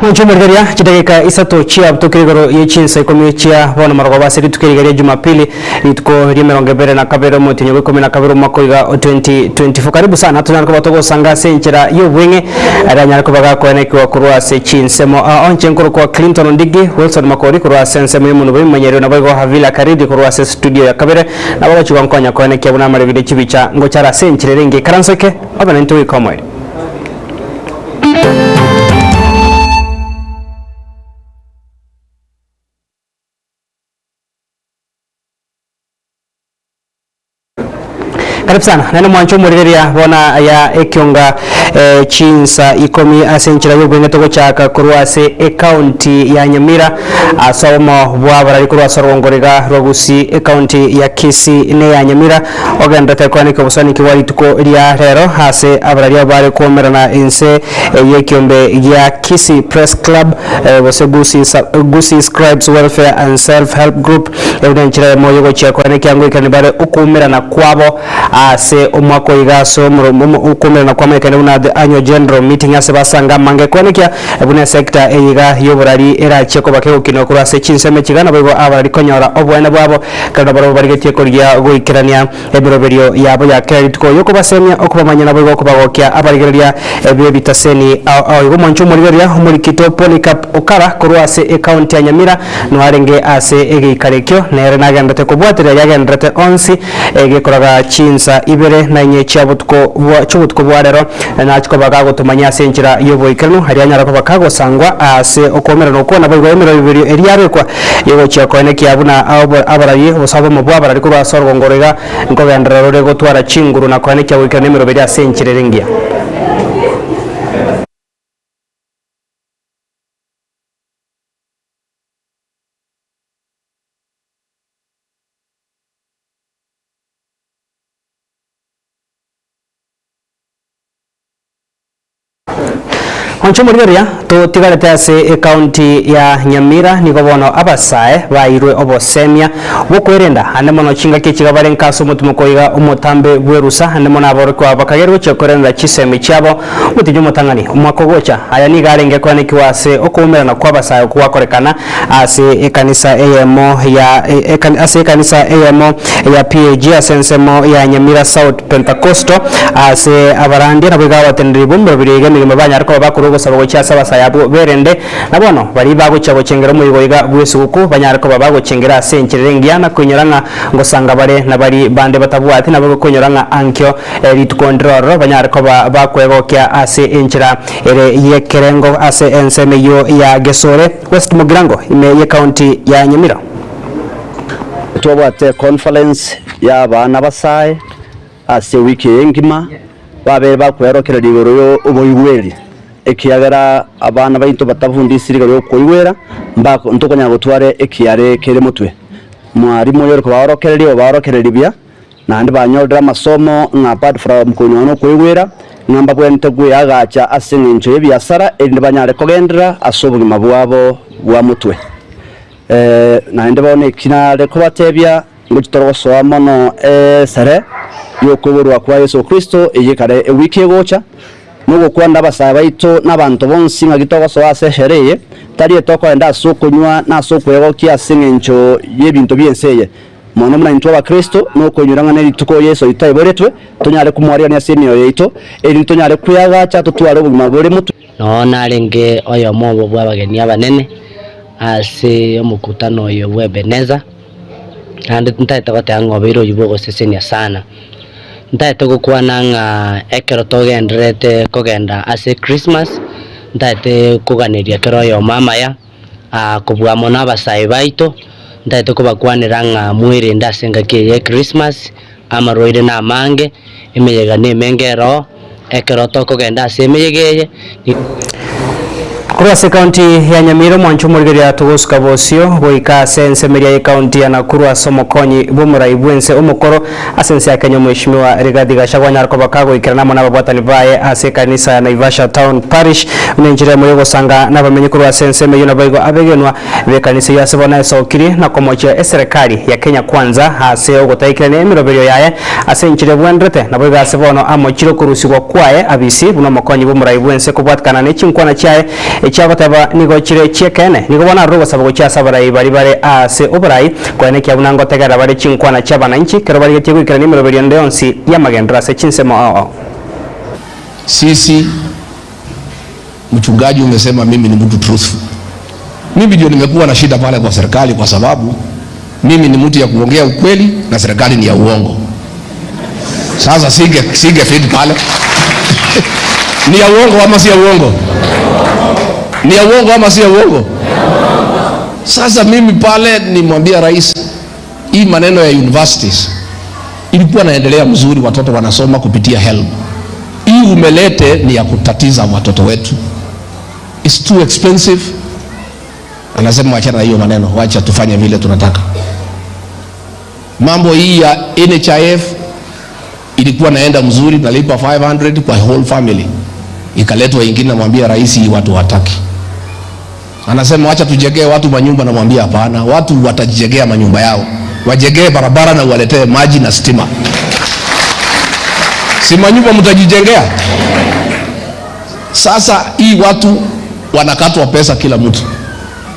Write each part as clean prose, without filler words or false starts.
Mchumurigeria chidagika isato chia tukirigoro yechinsa ikomi chia bona marogo basiri tukirigeria Jumapili ituko rimeronge bere na kabero mutinyo 12 makoiga 2024. Karibu sana tunariko batogo sanga senchera yobwenge aranyara kubaga kwene kwa kurwa se chinsemo onche nkuru kwa Clinton Ndigi Wilson Makori kurwa sense muhimu bwe manyero nabago havila karidi kurwa se studio ya kabere nabago chigwa nkonya kwene kia buna marigide chibicha ngochara senchera ringi karansoke abana ntuwe komwe. Karibu sana. Neno mwancho murigeria bona ya ekionga chinsa ikomi asenchira yobwenge togo chaka kurwase county ya Nyamira asomo bwabara kurwa sorongorega rogusi county ya Kisii ne ya Nyamira oganda tekwane ko busani kiwali tuko ria rero hase abraria bare komerana inse yekiombe ya Kisii Press Club bose Gusi Scribes Welfare and Self Help Group evidenchira moyo chako ne kyango ikanibare ukumerana kwabo ase umwako igaso ukumira na kwama ikane una the annual general meeting ase basanga mange konekia ebune sector eiga yoborari era cheko bakego kino kura se chinseme chigana bwo abari konyora obwene bwabo kana baro bari getie korya goikirania ebiroberio yabo ya credit ko yoko basemya okubamanya nabo okubagokia abarigeria ebyo bitaseni awo moncho murigeria umurikito Polycarp Okara kurwa se account ya Nyamira no arenge ase egikarekyo nere nagandate kubwatira yagendate onsi egekoraga chinsa ibere na nyecha butko bwarero na chiko bagago tumanya senchira yoboikano hari anyara ko bakago sangwa ase okomera no kona bwo emero bibiri eriare kwa yego chako ne kyabuna abarayi osabo mu bwabara ariko basorgo ngorega ngo gandara rego twara chinguru na kwane kyabukana emero biri asenchire rengia Onchomurigeria to tigarete ase county ya Nyamira niko bono abasae bairwe obosemia bokwerenda ande mono chinga kichiga barenkaso mutumo koiga umutambe bwerusa ande mono aboro kwa bakagerwo chekorenda chisemi chabo mutijo mutangani umwako gocha aya ni garenge kwane kiwase okumerana kwa abasae kuwakorekana ase ekanisa AMO ya ekanisa AMO ya PAG asensemo ya Nyamira South Pentecostal ase abarandi nabiga batenderi bombe birige mirimo banyarko bakuru gusaba cyasa basayabo berende nabono bari bagucyago cengera mu yigoiga bwesuko banyarako babago cengera senkirengia na kunyuranga ngo sanga bare nabari bande batabuati nabo kunyuranga ankyo ritkontrol banyarako bakwego kya ase enchira ere yekerengo ase enseme yo ya Gesore West Mugirango ime county ya Nyamira twabate conference ya bana basaye ase wiki engima babe bakwerokera ligoro yo uboyigweri ekiyagara abana bayito batavundisiriga yo koyiwera mbako ntokonya gutware ekiyare kere mutwe mwarimu yo ko barokereri bya nandi banyodra masomo nga apart from kunyono koyiwera ngamba kwente kuyagacha asingencho yebyasara ende banyare kogendera asobugima bwabo bwa mutwe nandi bone kinale ko batebya ngutoro so mono sare yo kuburwa kwa Yesu Kristo eyekare wiki gocha nugo kwanda basaba baito nabantu bonsi ngagitogo so aseshereye tari etoko enda sokunywa na sokwego kiasingencho yebintu byenseye mono muna ntwa ba Kristo nuko nyuranga neri tuko Yesu itayiboretwe tunyare kumwaria ne asenyo yeito eri tunyare kuyaga cha tutware ubugima bure mutu no narenge oyo mobo bwabageni abanene ase omukutano oyo webeneza kandi ntaita batango biro yubogo sesenia sana ntaite gukwana nga ekero togendrete kogenda ase Christmas ntaite kuganiria kero yo mama ya kubwa mona basai baito ntaite kubakwanira nga mwiri ndasenga kiye Christmas amaroire na mange imeyega ne mengero ekero tokogenda ase meyegeye Kurwa county ya Nyamira mwancho murigeria tugusuka bosio boika sense meria ya county ya Nakuru asomokonyi bumurai bwense umukoro asense ya Kenya mheshimiwa Rigathi Gachagua nyarko bakago ikirana mona babwatani baye ase kanisa ya Naivasha Town Parish unenjira moyo sanga nabamenye kurwa sense meyo nabaigo abegenwa be kanisa ya sebona sokiri na komocha serikali ya Kenya kwanza ase ogotaikirane emiroberio yaye ase nchire bwendrete nabaigo asebono amochiro kurusigwa kwaye abisi buno mokonyi bumurai bwense kubwatkana ne chinkwana chaye ichagoteba nigo chire chiekene nigo bona rugo sabo cha sabarai bari bare ase obarai kwene kya unango tegara bare chinkwana cha bananchi kero bari getigo ikira nimero berion onsi ya magendra se chinsemo. Sisi mchungaji umesema mimi ni mtu truthful. Mimi ndio nimekuwa na shida pale kwa serikali kwa sababu mimi ni mtu ya kuongea ukweli na serikali ni ya uongo. Sasa sige fit pale. Ni ya uongo ama si ya uongo? Ni ya uongo ama si ya uongo? Sasa mimi pale nimwambia rais hii maneno ya universities ilikuwa naendelea mzuri, watoto wanasoma kupitia HELB. Hii umelete ni ya kutatiza watoto wetu. It's too expensive. Anasema wachana na hiyo maneno, wacha tufanye vile tunataka. Mambo hii ya NHIF ilikuwa naenda mzuri, nalipa 500 kwa whole family. Ikaletwa ingine, namwambia rais hii watu hataki. Anasema wacha tujengee watu manyumba, namwambia hapana, watu watajengea manyumba yao. Wajengee barabara na waletee maji na stima. Si manyumba mtajijengea. Sasa hii watu wanakatwa pesa kila mtu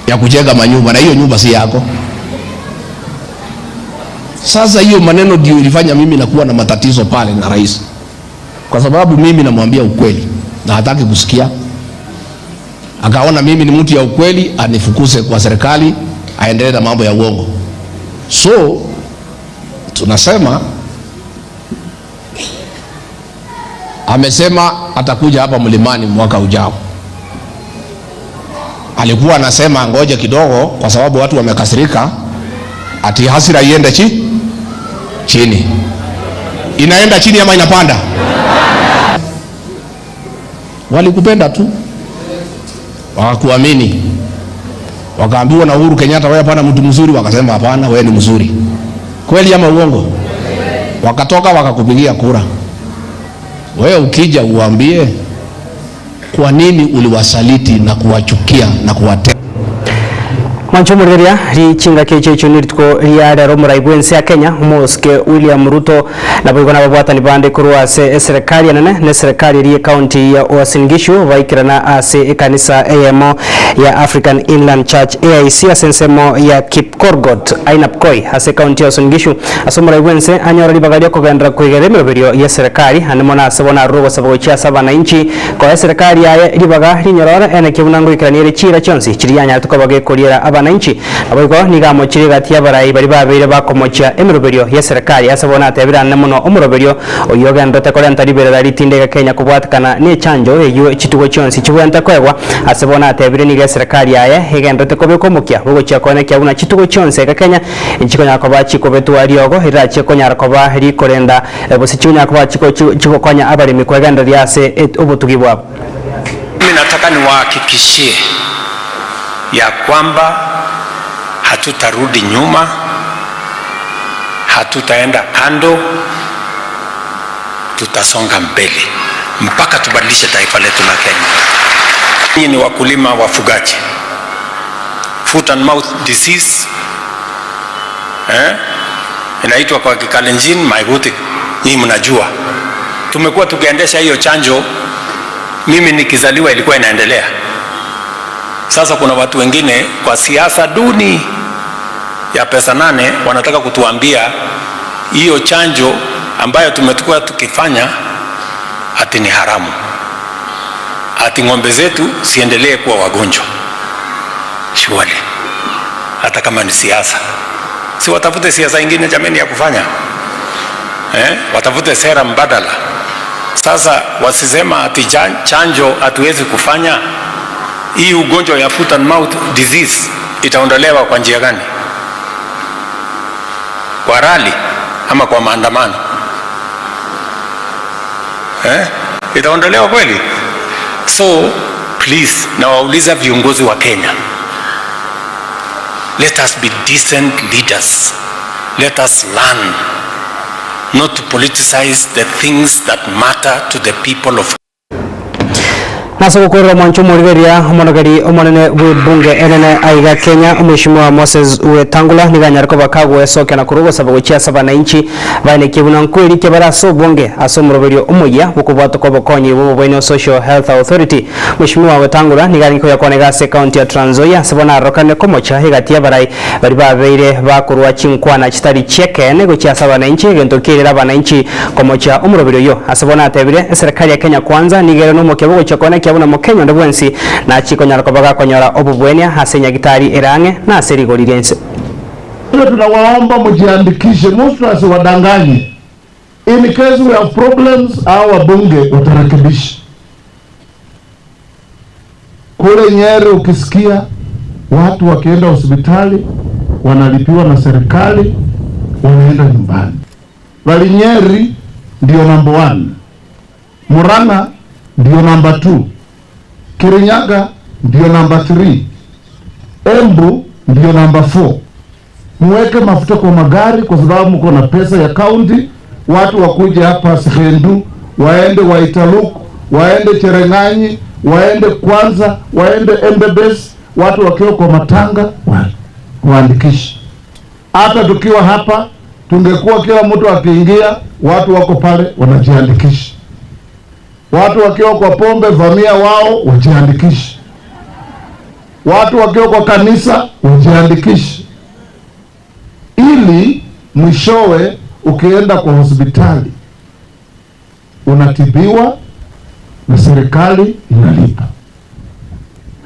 ya kujenga manyumba na hiyo nyumba si yako. Sasa hiyo maneno ndio ilifanya mimi nakuwa na matatizo pale na rais. Kwa sababu mimi namwambia ukweli na hataki kusikia. Akaona mimi ni mtu ya ukweli, anifukuse kwa serikali, aendelee na mambo ya uongo. So tunasema amesema atakuja hapa Mlimani mwaka ujao. Alikuwa anasema ngoje kidogo kwa sababu watu wamekasirika, ati hasira iende chini. Inaenda chini ama inapanda? Walikupenda tu, wakakuamini, wakaambiwa na Uhuru Kenyatta wewe hapana mtu mzuri, wakasema hapana wewe ni mzuri. Kweli ama uongo? Wakatoka wakakupigia kura. Wewe ukija uambie kwa nini uliwasaliti na kuwachukia na kuwatesa. Manchumuriria richinga kechecho nirtko riada romurai bwense ya Kenya Moske William Ruto na bwigona babwata ni bande kurwa se serikali yanane ne serikali ri county ya Uasin Gishu vaikirana ase kanisa AMO ya African Inland Church AIC asensemo ya Kipkorgot Ainapkoi ase county ya Uasin Gishu asumurai bwense anyora libagalia kugandra kuigere meroberio ya serikali anemona sabona rugo sabocha sabana inchi kwa serikali ya libaga linyorora ene kibunango ikranire chira chonsi chirianya tukabage koliera abananchi abego nigamo chiri gati abarai bari babire bakomocha emeroberio ya serikali asabona atebirana muno omuroberio oyoga ndote kolenta libera litindega Kenya kubwatakana ne chanjo eyo chitugo chonsi chibwenta kwegwa asabona atebire niga serikali yaye hegendote kobekomokia bogo chakone kya una chitugo chonsi ka Kenya inchikonya koba chikobetu ariogo irache konya koba rikorenda bosichunya koba chiko konya abari mikweganda lyase obutugi bwabo. Mimi nataka niwahakikishie ya kwamba hatutarudi nyuma, hatutaenda kando, tutasonga mbele mpaka tubadilishe taifa letu la Kenya. Hii ni wakulima wafugaji. Foot and mouth disease inaitwa kwa Kikalenjin Maibutik. Hii mnajua. Tumekuwa tukiendesha hiyo chanjo, mimi nikizaliwa ilikuwa inaendelea. Sasa kuna watu wengine kwa siasa duni ya pesa 8 wanataka kutuambia hiyo chanjo ambayo tumekuwa tukifanya ati ni haramu, ati ng'ombe zetu siendelee kuwa wagonjwa. Shwali, hata kama ni siasa, si watafute siasa ingine jameni ya kufanya, watafute sera mbadala. Sasa wasisema ati chanjo hatuwezi kufanya. Hii ugonjwa ya foot and mouth disease itaondolewa kwa njia gani? Kwa rally ama kwa maandamano? Itaondolewa kweli? So please, na wauliza viongozi wa Kenya, let us be decent leaders. Let us learn not to politicize the things that matter to the people of Asa gukorera mwancho murigeria monogari omonene bunge enene aiga Kenya Mheshimiwa Moses Wetangula niganyarko bakagwe soke na kurugo sababu chia saba na inchi bane kibuna nkweli kebara so bunge aso muroberio omoya bukubwato ko bokonyi bo bwene Social Health Authority. Mheshimiwa Wetangula niganyiko yakonega se county ya Trans Nzoia sabona rokane komocha higatia barai bari babeire bakurwa chinkwana chitari cheke nego chia saba na inchi gento kirira bana inchi komocha umuroberio yo asabona atebire serikali ya Kenya kwanza nigero no mokebo chakone kyabona mokenya ndobwensi na chikonyara kobaga konyora obubwenia hasenya gitari erange na serigorirense. Tunawaomba mjiandikishe, mtu wadanganye. In case we have problems, our bunge watarekebisha. Kule Nyeri ukisikia watu wakienda hospitali wanalipiwa na serikali wanaenda nyumbani. Bali Nyeri ndio number 1. Murang'a ndio number 2. Kirinyaga ndio number 3. Embu ndio number 4. Muweke mafuta kwa magari kwa sababu mko na pesa ya county. Watu wakuje hapa Sehendu, waende Waitaluk, waende Cherengani, waende Kwanza, waende Embebes, watu wakiwa kwa matanga waandikishe. Hata tukiwa hapa tungekuwa kila mtu akiingia watu wako pale wanajiandikisha. Watu wakiwa kwa pombe vamia wao wajiandikishe. Watu wakiwa kwa kanisa wajiandikishe. Ili mwishowe ukienda kwa hospitali unatibiwa na serikali inalipa.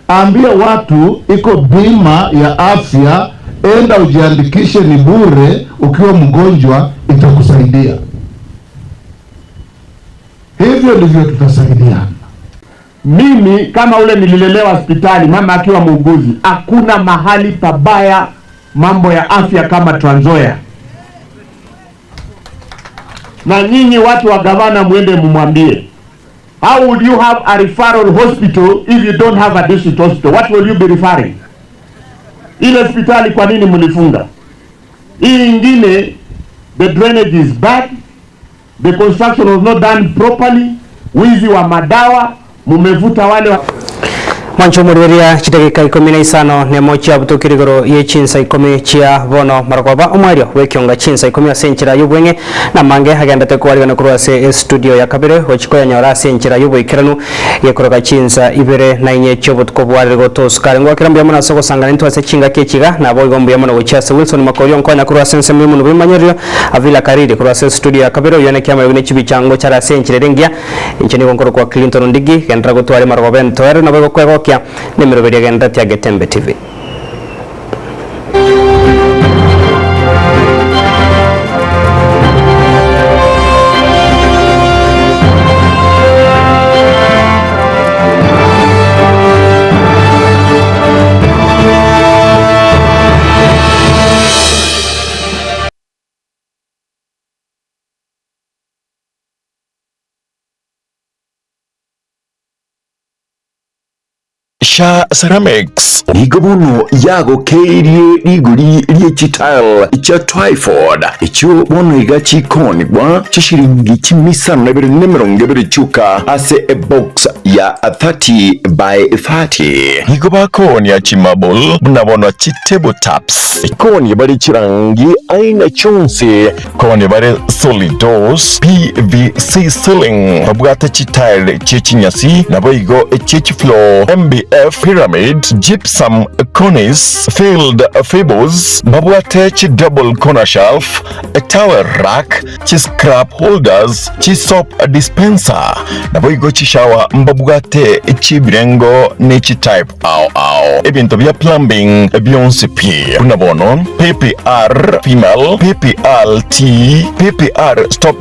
Ambia watu iko bima ya afya, enda ujiandikishe, ni bure, ukiwa mgonjwa itakusaidia. Hivyo ndivyo tutasaidiana. Mimi kama ule nililelewa hospitali, mama akiwa muuguzi, hakuna mahali pabaya mambo ya afya kama Trans Nzoia. Na nyinyi watu wa gavana mwende mumwambie, how would you have a referral hospital if you don't have a district hospital? What will you be referring? Ile hospitali kwa nini mlifunga? Hii ingine, the drainage is bad, the construction was not done properly, wizi wa madawa, mumevuta wale wa... Mancho murigeria chitagika 15 nemo chia butukirigoro ye chinsa 10 chia bono marakoba omwario wekionga chinsa 10 asenchira yubwenge na mange hagendate kwaligana kurwase studio ya kabere ochikoya nyora asenchira yubwikiranu yekoroka chinsa ibere na inye chobutko bwarego toskare ngwa kirambya mona soko sangana ntu asechinga kechiga na boigombo ya mona gochasa Wilson Makorio nkonya kurwase nsemi muno bimanyerio avila kariri kurwase studio ya kabere yone kyama yone chibichango chara asenchira rengia incheni konkoro kwa Clinton Ndigi gendra gotwali marakoba ntoere na bego kwego nimero beria gendati ya Getembe TV. Sha Ceramics igobono yago keirie riguri riechitile cha Twyford icho bono igachi konigwa chishiringi chimisano na biri nemirongo biri chuka ase a box ya 30 by 30 igoba koni ya chimabul bunabono chitable taps ikoni bari chirangi aina chonse koni bari solid doors PVC ceiling babugata chitile chechinyasi nabo igo chechi floor MBF pyramid gypsum cornice filled fables babwate double corner shelf a towel rack scrap holders soap dispenser nabo igo shower mbabwate birengo nechi type au ebintu bya plumbing beyonce p unabono PPR female PPRT PPR stop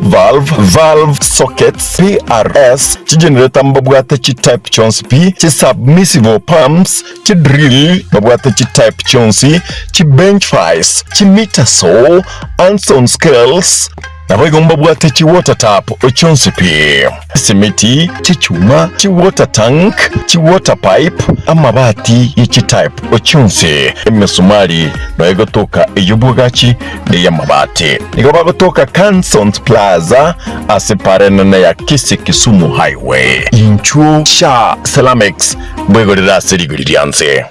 valve sockets PRS generator mbabwate type chonce p submissive pumps drill babwate type chonsi bench vise meter saw, Anson scales nabo igomba bwate chi water tap ochonse pe simiti chichuma chi water tank chi water pipe amabati ichi type ochonse emisumari no igotoka eyubwagachi ne yamabati igoba gotoka Cansons Plaza aseparana na ya Kisumu Highway inchuo sha Salamex bwegorera serigurianse.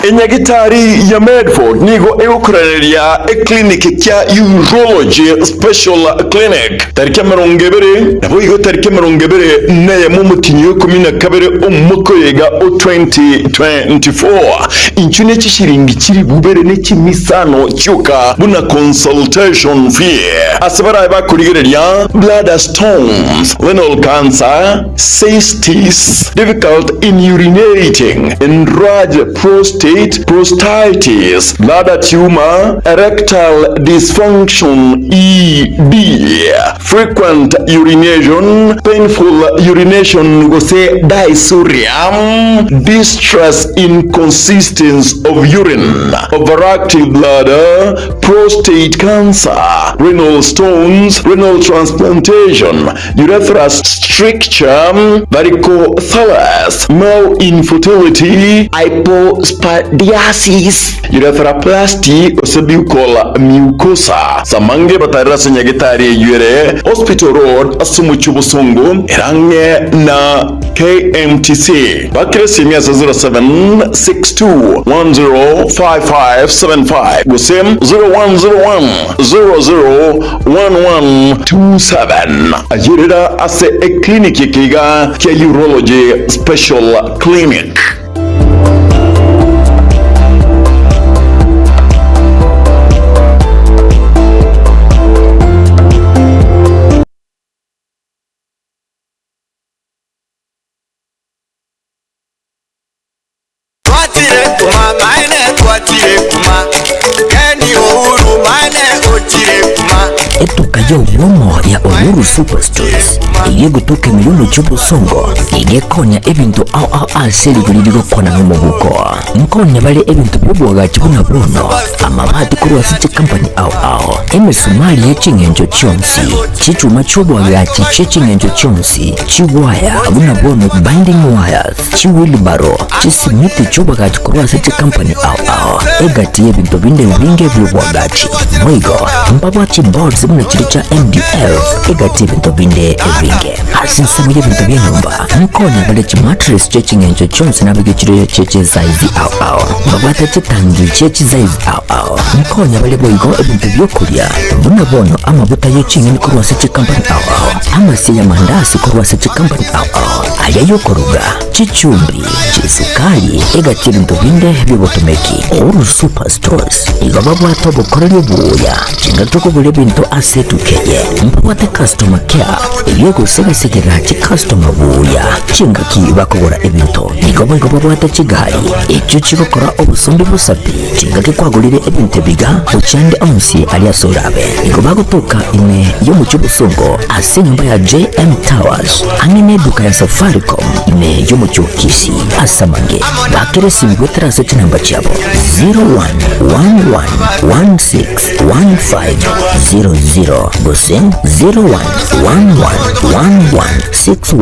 Enyagitari ya Medford nigo egukoreria clinic kya urology special clinic tariki 20 nabo igo tariki 20 neye mu mutinyo 12 umukoyega o 2024 inchune chishiringi chiri bubere ne kimisano cyuka buna consultation fee asabara bakurigereria bladder stones, renal cancer, cystis, difficult in urinating, enlarged prostate, prostatitis, bladder tumor, erectile dysfunction ED, frequent urination, painful urination gose dysuria, distress inconsistence of urine, overactive bladder, prostate cancer, renal stones, renal transplantation, urethral stricture, varicocele, male infertility, hypospadiasis, urethroplasty, cervical mucosa. Samange batarasa nyagitari yure Hospital Road Asumuchu Busungu Irange na KMTC Bakiresi miasa 0762105575 Gusem 0101001127 Ajirida ase e clinic kiga kia urology special clinic. Etuka yo womo ya Uhuru Superstores iye gutuke milulu cy'ubusongo iye konya ebintu au aseli gulidigo kona n'umubuko nkonya bale ebintu byobwaga kibuna bruno amabati kuri asite company au emisumali y'ekingenjo cyonsi cyicuma cyobwaga cy'ekingenjo cyonsi chiwaya abuna bono binding wires chiwilbaro chisimiti cyobwaga kuri asite company au egati ebintu binde binge byobwaga mwigo mbabwa boards muna chiricha MDF egati ebintu binde ebinge asinsa mu ebintu by'enyumba nkonya bale mattress cy'ekingenjo cyonsi nabigikire cy'ekize size au mbabwata kitangi cy'ekize au nkonya bale boyigo ebintu byokulya buna bono amabuta y'ekingenjo kuri asite company au amasi ya mandasi kuri asite company au aya yokoruga chichumbi chisukali egati ebintu binde byobotomeki Uhuru Superstores igababwa tobo korele buya chingatoko bule bintu asetukeye mpwate customer care yego segesekera chi customer buya chingaki bakobora ebintu igababwa chigali icyo kibakora obusumbi busapi chingaki kwagulire ebintu biga uchande onsi aliya sorabe igobagotoka ime yo mu cy'ubusongo ase nyumba ya JM Towers amine duka ya Safaricom ime yo mu cyokisi asamange bakeresi ngwetera sete namba cyabo 0111161500 gose 01111161